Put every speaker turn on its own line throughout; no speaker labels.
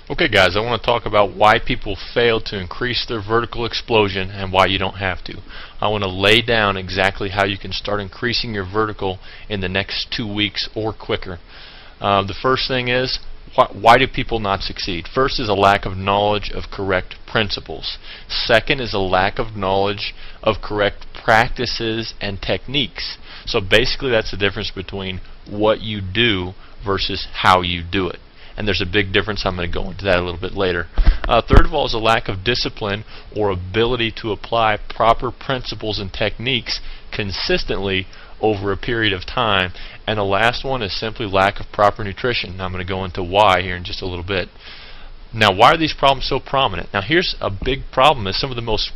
Okay guys, I want to talk about why people fail to increase their vertical explosion and why you don't have to. I want to lay down exactly how you can start increasing your vertical in the next 2 weeks or quicker. The first thing is, why do people not succeed? First is a lack of knowledge of correct principles. Second is a lack of knowledge of correct practices and techniques. So basically that's the difference between what you do versus how you do it. And there's a big difference. I'm going to go into that a little bit later. Third of all is a lack of discipline or ability to apply proper principles and techniques consistently over a period of time. And the last one is simply lack of proper nutrition. Now I'm going to go into why here in just a little bit. Now, why are these problems so prominent? Now here's a big problem: is some of the most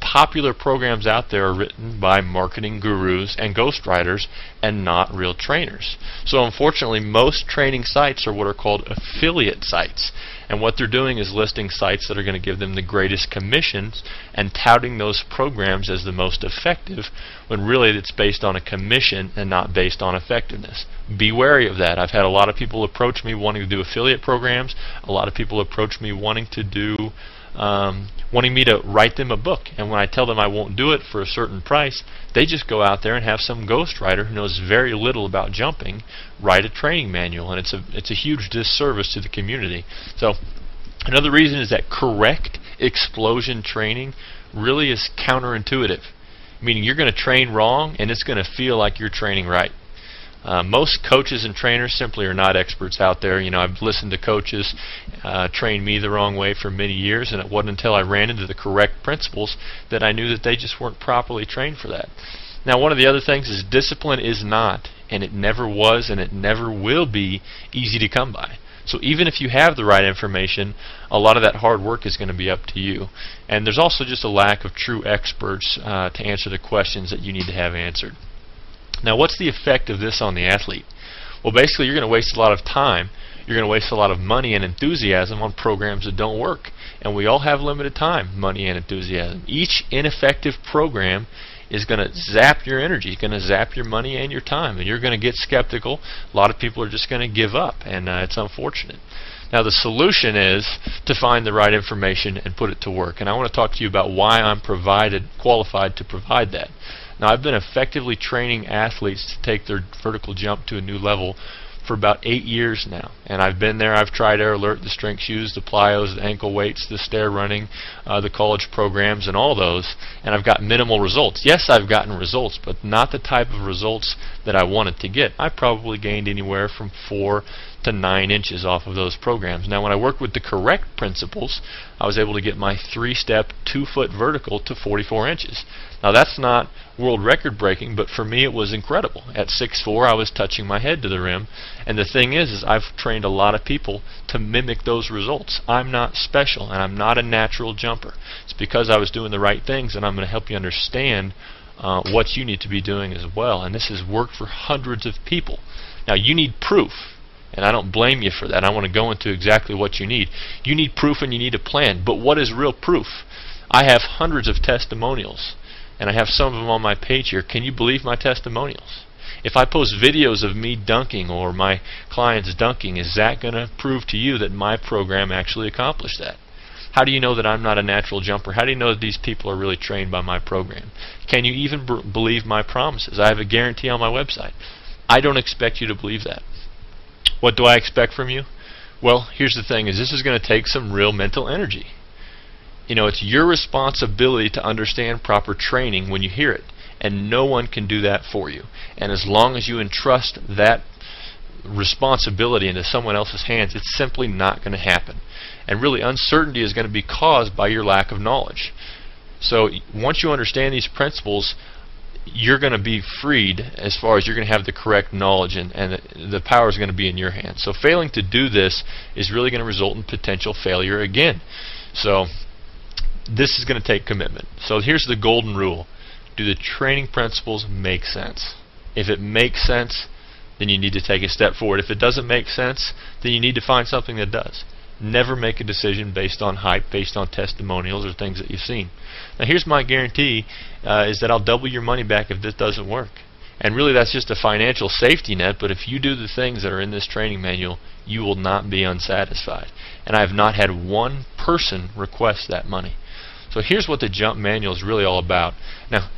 popular programs out there are written by marketing gurus and ghostwriters and not real trainers. So unfortunately, most training sites are what are called affiliate sites, and what they're doing is listing sites that are going to give them the greatest commissions and touting those programs as the most effective, when really it's based on a commission and not based on effectiveness. Be wary of that. I've had a lot of people approach me wanting to do affiliate programs. A lot of people approach me wanting me to write them a book, and when I tell them I won't do it for a certain price, they just go out there and have some ghostwriter who knows very little about jumping write a training manual, and it's a huge disservice to the community. So another reason is that correct explosion training really is counterintuitive, meaning you're going to train wrong and it's going to feel like you're training right. Most coaches and trainers simply are not experts out there. You know, I've listened to coaches train me the wrong way for many years, and it wasn't until I ran into the correct principles that I knew that they just weren't properly trained for that. Now, one of the other things is discipline is not, and it never was, and it never will be easy to come by. So even if you have the right information, a lot of that hard work is going to be up to you. And there's also just a lack of true experts to answer the questions that you need to have answered. Now, what's the effect of this on the athlete? Well, basically, you're going to waste a lot of time. You're going to waste a lot of money and enthusiasm on programs that don't work. And we all have limited time, money and enthusiasm. Each ineffective program is going to zap your energy, going to zap your money and your time, and you're going to get skeptical. A lot of people are just going to give up, and it's unfortunate. Now, the solution is to find the right information and put it to work. And I want to talk to you about why I'm qualified to provide that. Now, I've been effectively training athletes to take their vertical jump to a new level for about 8 years now, and I've been there. I've tried Air Alert, the strength shoes, the plyos, the ankle weights, the stair running, the college programs, and all those, and I've got minimal results. Yes, I've gotten results, but not the type of results that I wanted to get. I probably gained anywhere from 4 to 9 inches off of those programs. Now, when I worked with the correct principles, I was able to get my 3-step 2-foot vertical to 44 inches. Now, that's not world record breaking, but for me it was incredible. At 6'4", I was touching my head to the rim, and the thing is I've trained a lot of people to mimic those results. I'm not special, and I'm not a natural jumper. It's because I was doing the right things, and I'm going to help you understand what you need to be doing as well. And this has worked for hundreds of people. Now, you need proof, and I don't blame you for that. I want to go into exactly what you need. You need proof and you need a plan. But what is real proof? I have hundreds of testimonials, and I have some of them on my page here. Can you believe my testimonials? If I post videos of me dunking or my clients dunking, is that going to prove to you that my program actually accomplished that? How do you know that I'm not a natural jumper? How do you know that these people are really trained by my program? Can you even believe my promises? I have a guarantee on my website. I don't expect you to believe that. What do I expect from you? Well, here's the thing: is this is going to take some real mental energy. You know, it's your responsibility to understand proper training when you hear it, and no one can do that for you. And as long as you entrust that responsibility into someone else's hands, it's simply not going to happen. And really, uncertainty is going to be caused by your lack of knowledge. So once you understand these principles, you're going to be freed as far as you're going to have the correct knowledge, and the power is going to be in your hands. So failing to do this is really going to result in potential failure again. So this is going to take commitment. So here's the golden rule: do the training principles make sense? If it makes sense, then you need to take a step forward. If it doesn't make sense, then you need to find something that does. Never make a decision based on hype, based on testimonials or things that you've seen. Now, here's my guarantee, is that I'll double your money back if this doesn't work. And really that's just a financial safety net, but if you do the things that are in this training manual, you will not be unsatisfied. And I have not had one person request that money. So here's what the jump manual is really all about. Now,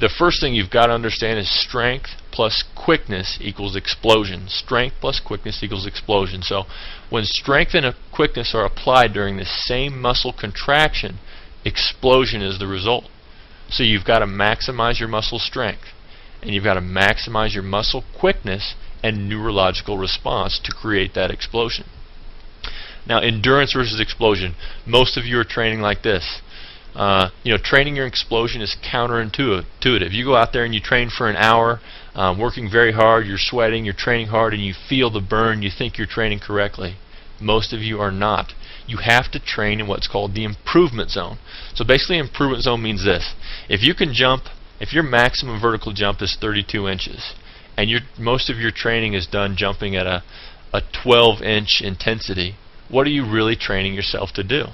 the first thing you've got to understand is strength plus quickness equals explosion. Strength plus quickness equals explosion. So when strength and quickness are applied during the same muscle contraction, explosion is the result. So you've got to maximize your muscle strength, and you've got to maximize your muscle quickness and neurological response to create that explosion. Now, endurance versus explosion. Most of you are training like this. Training your explosion is counterintuitive. You go out there and you train for an hour, working very hard, you're sweating, you're training hard, and you feel the burn, you think you're training correctly. Most of you are not. You have to train in what's called the improvement zone. So basically, improvement zone means this. If you can jump, if your maximum vertical jump is 32 inches, and most of your training is done jumping at a 12-inch intensity, what are you really training yourself to do?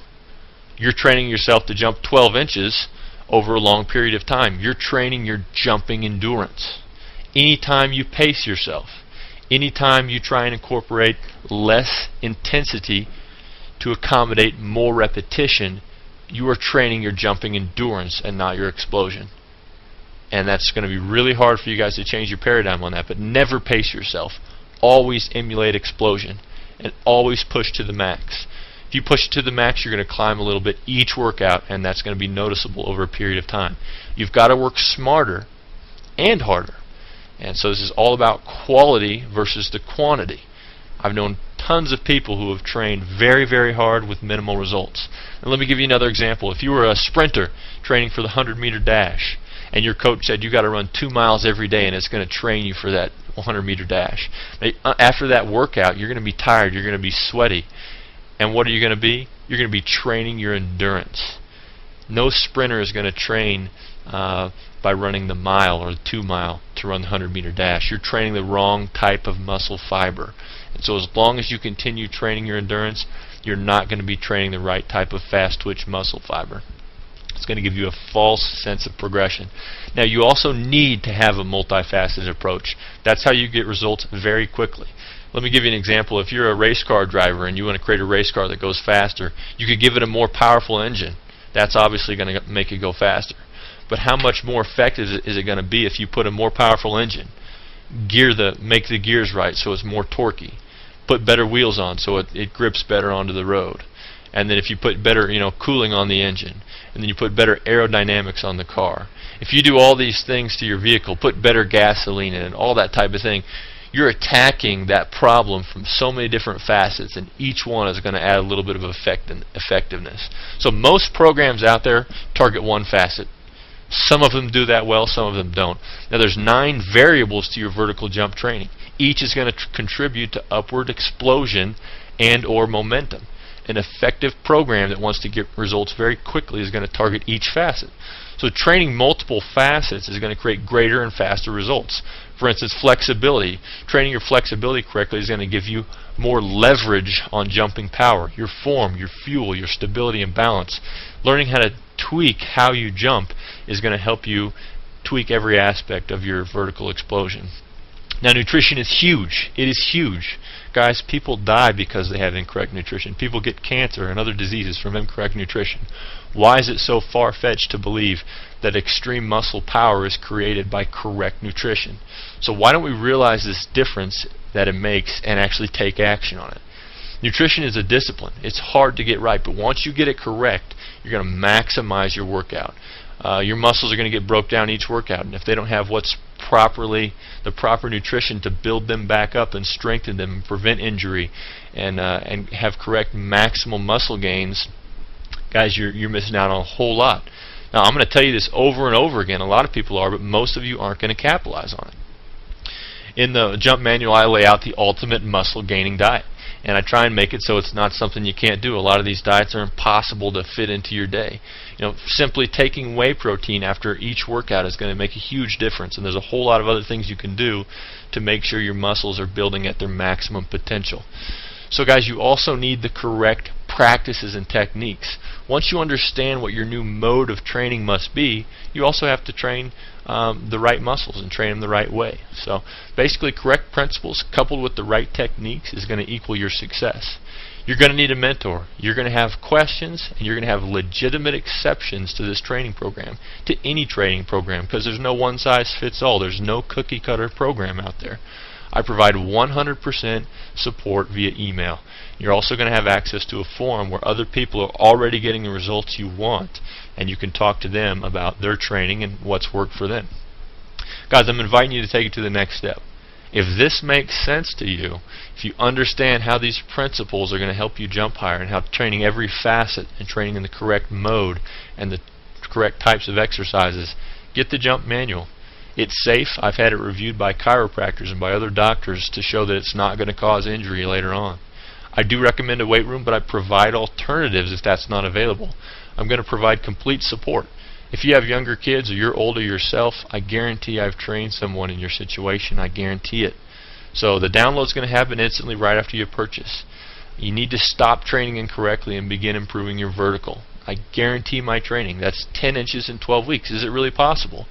You're training yourself to jump 12 inches over a long period of time. You're training your jumping endurance. Anytime you pace yourself, anytime you try and incorporate less intensity to accommodate more repetition, you are training your jumping endurance and not your explosion. And that's going to be really hard for you guys to change your paradigm on that, but never pace yourself. Always emulate explosion and always push to the max. If you push it to the max, you're going to climb a little bit each workout, and that's going to be noticeable over a period of time. You've got to work smarter and harder. And so this is all about quality versus the quantity. I've known tons of people who have trained very, very hard with minimal results. And let me give you another example. If you were a sprinter training for the 100-meter dash, and your coach said you got to run 2 miles every day, and it's going to train you for that 100-meter dash. After that workout, you're going to be tired, you're going to be sweaty. And what are you going to be? You're going to be training your endurance. No sprinter is going to train by running the mile or the 2 mile to run the 100-meter dash. You're training the wrong type of muscle fiber. And so as long as you continue training your endurance, you're not going to be training the right type of fast twitch muscle fiber. It's going to give you a false sense of progression. Now, you also need to have a multifaceted approach. That's how you get results very quickly. Let me give you an example. If you're a race car driver and you want to create a race car that goes faster, you could give it a more powerful engine. That's obviously going to make it go faster. But how much more effective is it going to be if you put a more powerful engine? Make the gears right so it's more torquey. Put better wheels on so it grips better onto the road. And then if you put better cooling on the engine, and then you put better aerodynamics on the car. If you do all these things to your vehicle, put better gasoline in it, all that type of thing, you're attacking that problem from so many different facets, and each one is going to add a little bit of effectiveness. So most programs out there target one facet. Some of them do that well, some of them don't. Now there's 9 variables to your vertical jump training. Each is going to contribute to upward explosion and or momentum. An effective program that wants to get results very quickly is going to target each facet. So training multiple facets is going to create greater and faster results. For instance, flexibility. Training your flexibility correctly is going to give you more leverage on jumping power. Your form, your fuel, your stability and balance. Learning how to tweak how you jump is going to help you tweak every aspect of your vertical explosion. Now, nutrition is huge. It is huge. Guys, people die because they have incorrect nutrition. People get cancer and other diseases from incorrect nutrition. Why is it so far-fetched to believe that extreme muscle power is created by correct nutrition? So why don't we realize this difference that it makes and actually take action on it? Nutrition is a discipline. It's hard to get right, but once you get it correct, you're going to maximize your workout. Your muscles are going to get broke down each workout, and if they don't have the proper nutrition to build them back up and strengthen them and prevent injury and have correct maximal muscle gains, guys, you're missing out on a whole lot. Now, I'm going to tell you this over and over again. A lot of people are, but most of you aren't going to capitalize on it. In the jump manual, I lay out the ultimate muscle gaining diet, and I try and make it so it's not something you can't do. A lot of these diets are impossible to fit into your day. Simply taking whey protein after each workout is going to make a huge difference, and there's a whole lot of other things you can do to make sure your muscles are building at their maximum potential. So guys, you also need the correct practices and techniques. Once you understand what your new mode of training must be, you also have to train the right muscles and train them the right way. So basically, correct principles coupled with the right techniques is going to equal your success. You're going to need a mentor. You're going to have questions, and you're going to have legitimate exceptions to this training program, to any training program, because there's no one size fits all. There's no cookie cutter program out there. I provide 100% support via email. You're also going to have access to a forum where other people are already getting the results you want, and you can talk to them about their training and what's worked for them. Guys, I'm inviting you to take it to the next step. If this makes sense to you, if you understand how these principles are going to help you jump higher, and how training every facet and training in the correct mode and the correct types of exercises, get the jump manual. It's safe. I've had it reviewed by chiropractors and by other doctors to show that it's not going to cause injury later on. I do recommend a weight room, but I provide alternatives if that's not available. I'm going to provide complete support. If you have younger kids or you're older yourself, I guarantee I've trained someone in your situation. I guarantee it. So the download's going to happen instantly right after you purchase. You need to stop training incorrectly and begin improving your vertical. I guarantee my training. That's 10 inches in 12 weeks. Is it really possible?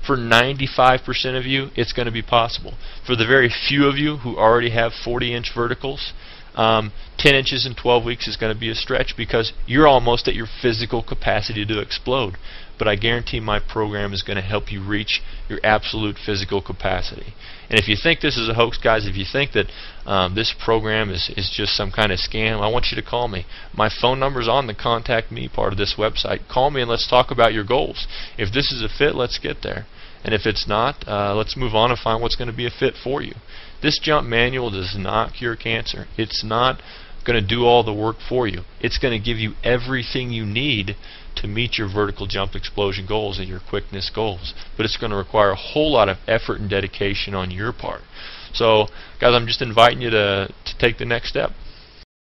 For 95% of you, it's going to be possible. For the very few of you who already have 40-inch verticals, 10 inches in 12 weeks is going to be a stretch because you're almost at your physical capacity to explode. But I guarantee my program is going to help you reach your absolute physical capacity. And if you think this is a hoax, guys, if you think that this program is just some kind of scam, I want you to call me. My phone number is on the Contact Me part of this website. Call me and let's talk about your goals. If this is a fit, let's get there. And if it's not, let's move on and find what's going to be a fit for you. This jump manual does not cure cancer. It's not going to do all the work for you. It's going to give you everything you need to meet your vertical jump explosion goals and your quickness goals. But it's going to require a whole lot of effort and dedication on your part. So, guys, I'm just inviting you to take the next step.